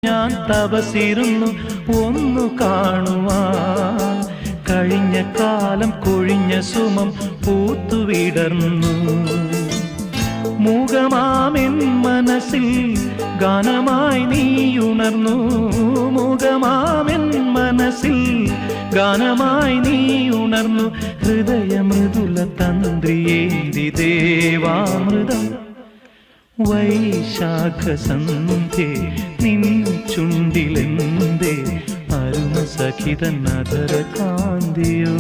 ഞാൻ തപസിരുന്നു ഒന്നു കാണുവാൻ, കഴിഞ്ഞ കാലം കൊഴിഞ്ഞ സുമം പൂത്തുവിടർന്നു. മൂകമാമെൻ മനസ്സിൽ ഗാനമായി നീയുണർന്നു. മൂകമാമെൻ മനസ്സിൽ ഗാനമായി നീയുണർന്നു. ഹൃദയമൃദുല തന്ത്രിയേന്തി ദേവാമൃതം വൈശാഖസന്ധ്യേ നിൻ ചുണ്ടിലെന്തേ അരുണ സഖിതൻ അധര കാന്തിയോ.